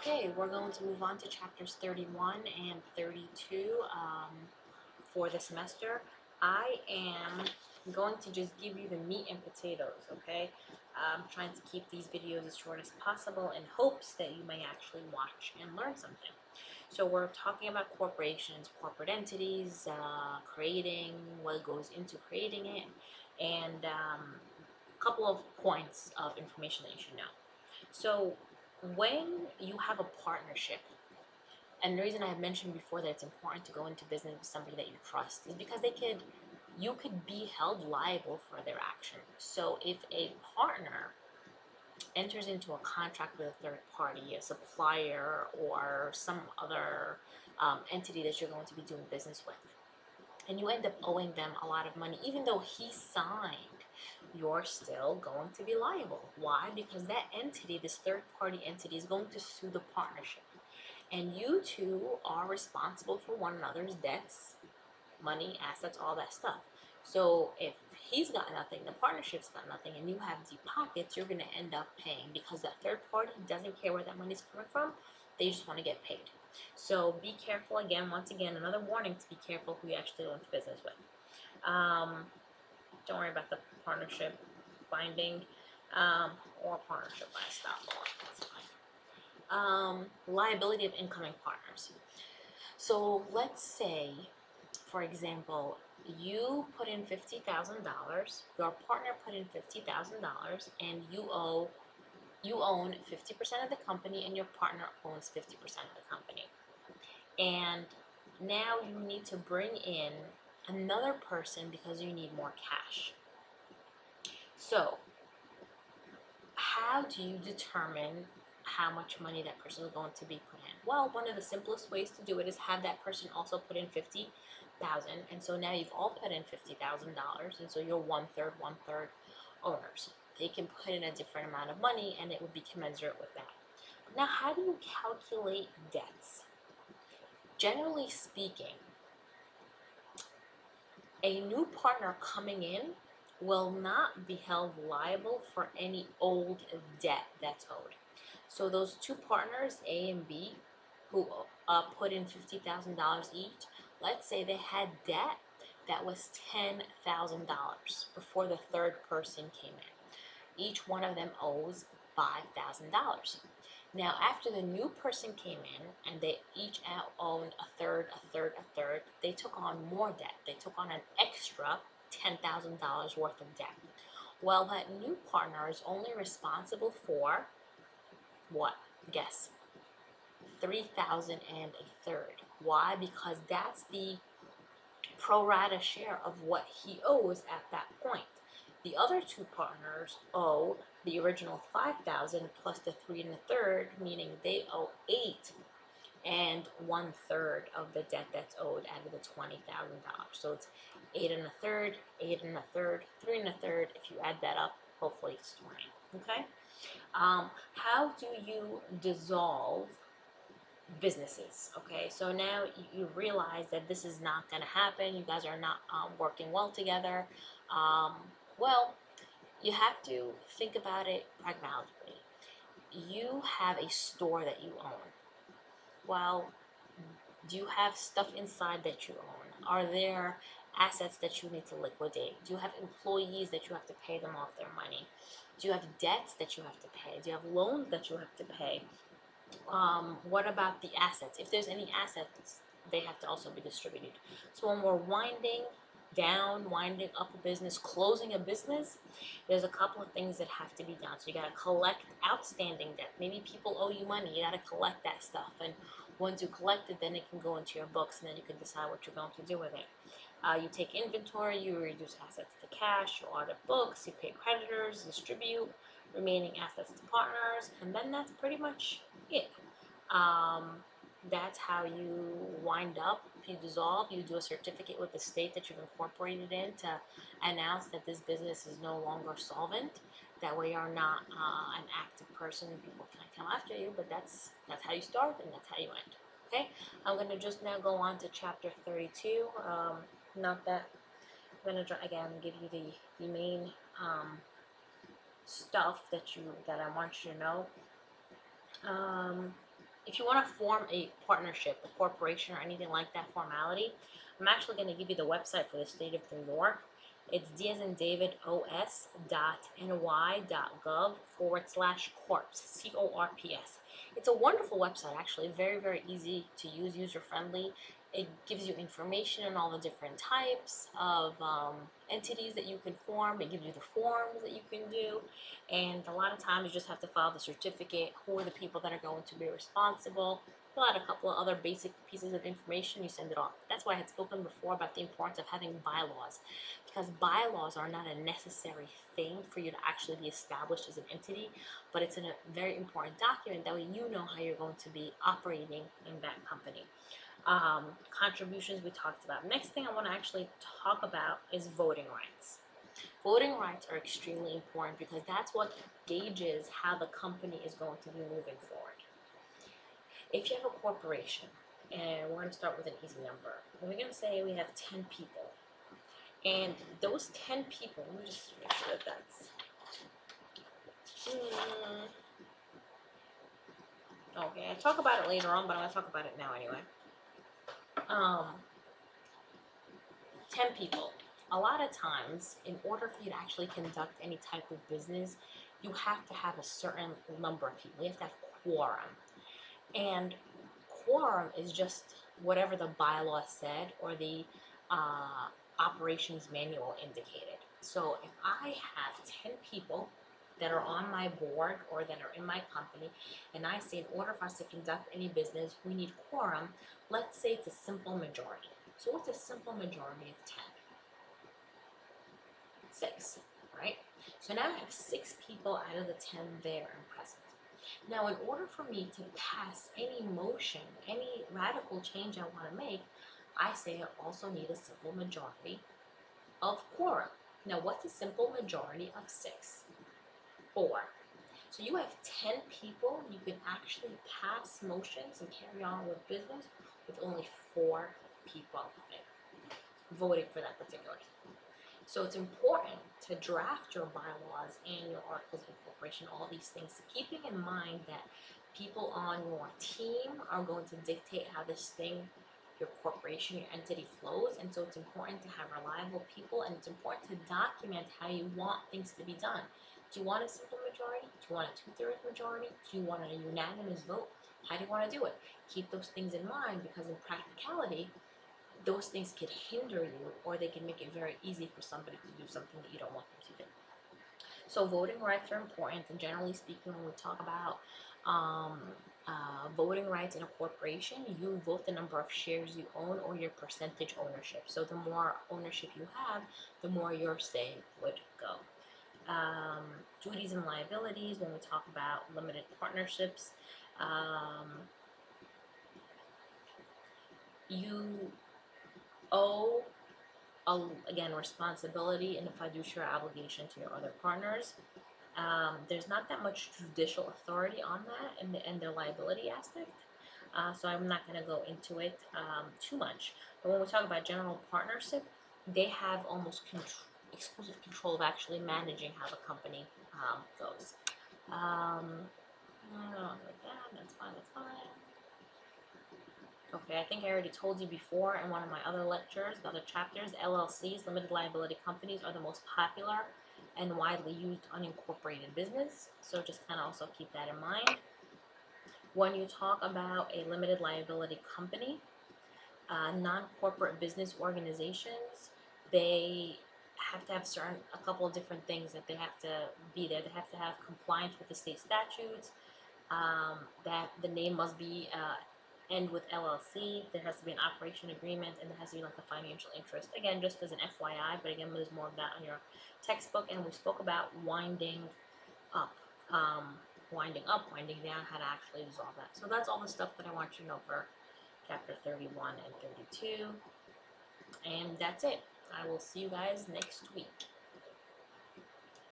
Okay, we're going to move on to chapters 31 and 32 for the semester. I am going to just give you the meat and potatoes, okay? I'm trying to keep these videos as short as possible in hopes that you may actually watch and learn something. So we're talking about corporations, corporate entities, creating, what goes into creating it, and a couple of points of information that you should know. So when you have a partnership, and the reason I have mentioned before that it's important to go into business with somebody that you trust is because you could be held liable for their action. So if a partner enters into a contract with a third party, a supplier, or some other entity that you're going to be doing business with, and you end up owing them a lot of money, even though he signed, you're still going to be liable. Why? Because that entity, this third party entity, is going to sue the partnership. And you two are responsible for one another's debts, money, assets, all that stuff. So if he's got nothing, the partnership's got nothing, and you have deep pockets, you're going to end up paying because that third party doesn't care where that money's coming from. They just want to get paid. So be careful. Again, once again, another warning to be careful who you actually go into business with. Don't worry about the partnership binding or partnership by stop loss. That's fine. Liability of incoming partners. So let's say, for example, you put in $50,000, your partner put in $50,000, and you own 50% of the company, and your partner owns 50% of the company. And now you need to bring in another person because you need more cash. So how do you determine how much money that person is going to be put in? Well, one of the simplest ways to do it is have that person also put in $50,000, and so now you've all put in $50,000, and so you're one third owners. They can put in a different amount of money, and it would be commensurate with that. Now, how do you calculate debts? Generally speaking, a new partner coming in will not be held liable for any old debt that's owed. So those two partners, A and B, who put in $50,000 each, let's say they had debt that was $10,000 before the third person came in. Each one of them owes $5,000. Now, after the new person came in and they each owned a third, they took on more debt. They took on an extra $10,000 worth of debt. Well, that new partner is only responsible for what? Guess. 3,000 and a third. Why? Because that's the pro rata share of what he owes at that point. The other two partners owe the original 5,000 plus the 3 1/3, meaning they owe 8 and 1/3 of the debt that's owed out of the $20,000. So it's 8 1/3, 8 1/3, 3 1/3. If you add that up, hopefully it's 20. Okay. How do you dissolve businesses? Okay, so now you realize that this is not going to happen. You guys are not working well together. Well, you have to think about it pragmatically. You have a store that you own. Well, do you have stuff inside that you own? Are there assets that you need to liquidate? Do you have employees that you have to pay them off their money? Do you have debts that you have to pay? Do you have loans that you have to pay? What about the assets? If there's any assets, they have to also be distributed. So when we're winding down, winding up a business, closing a business, there's a couple of things that have to be done. So you got to collect outstanding debt. Maybe people owe you money. You got to collect that stuff. And once you collect it, then it can go into your books, and then you can decide what you're going to do with it. You take inventory, you reduce assets to cash, you audit books, you pay creditors, distribute remaining assets to partners, and then that's pretty much it. That's how you wind up. If you dissolve, you do a certificate with the state that you've incorporated in to announce that this business is no longer solvent. That way you're not an active person and people can't come after you, but that's how you start and that's how you end. Okay, I'm going to just now go on to chapter 32. Not that I'm going to again give you the main stuff that I want you to know. if you want to form a partnership, a corporation, or anything like that formality, I'm actually going to give you the website for the state of New York. It's D as in David os.ny.gov/corps, CORPS. It's a wonderful website, actually, very, very easy to use, user friendly. It gives you information on all the different types of entities that you can form. It gives you the forms that you can do. And a lot of times you just have to file the certificate, who are the people that are going to be responsible, fill out a couple of other basic pieces of information, you send it off. That's why I had spoken before about the importance of having bylaws, because bylaws are not a necessary thing for you to actually be established as an entity, but it's a very important document. That way you know how you're going to be operating in that company. Contributions we talked about. Next thing I want to actually talk about is voting rights. Voting rights are extremely important because that's what gauges how the company is going to be moving forward. If you have a corporation, and we're going to start with an easy number, we're going to say we have 10 people, and those 10 people, let me just make sure that that's, okay, I'll talk about it later on, but I'm going to talk about it now anyway. 10 people. A lot of times, in order for you to actually conduct any type of business, you have to have a certain number of people. You have to have quorum. And quorum is just whatever the bylaw said or the operations manual indicated. So if I have 10 people that are on my board or that are in my company, and I say in order for us to conduct any business, we need quorum, let's say it's a simple majority. So what's a simple majority of 10? 6, right? So now I have 6 people out of the 10 there and present. Now, in order for me to pass any motion, any radical change I want to make, I say I also need a simple majority of quorum. Now, what's a simple majority of 6? 4. So you have 10 people, you can actually pass motions and carry on with business with only 4 people voting for that particular thing. So it's important to draft your bylaws and your articles of incorporation, all these things, keeping in mind that people on your team are going to dictate how this thing, your corporation, your entity flows. And so it's important to have reliable people, and it's important to document how you want things to be done. Do you want a simple majority? Do you want a 2/3 majority? Do you want a unanimous vote? How do you want to do it? Keep those things in mind, because in practicality, those things could hinder you, or they can make it very easy for somebody to do something that you don't want them to do. So voting rights are important, and generally speaking, when we talk about voting rights in a corporation, you vote the number of shares you own or your percentage ownership. So the more ownership you have, the more your say would go. Duties and liabilities, when we talk about limited partnerships, you owe, again, responsibility and a fiduciary obligation to your other partners. There's not that much judicial authority on that and the liability aspect, so I'm not going to go into it too much. But when we talk about general partnership, they have almost exclusive control of actually managing how the company goes. That's fine, that's fine. Okay, I think I already told you before in one of my other lectures, the other chapters, LLCs, limited liability companies, are the most popular and widely used unincorporated business. So just kind of also keep that in mind. When you talk about a limited liability company, non-corporate business organizations, they have to have a couple of different things that they have to be there. They have to have compliance with the state statutes, that the name must be end with LLC, there has to be an operation agreement, and there has to be like a financial interest. Again, just as an FYI, but again, there's more of that on your textbook. And we spoke about winding up, winding down, how to actually resolve that. So that's all the stuff that I want you to know for chapter 31 and 32. And that's it. I will see you guys next week.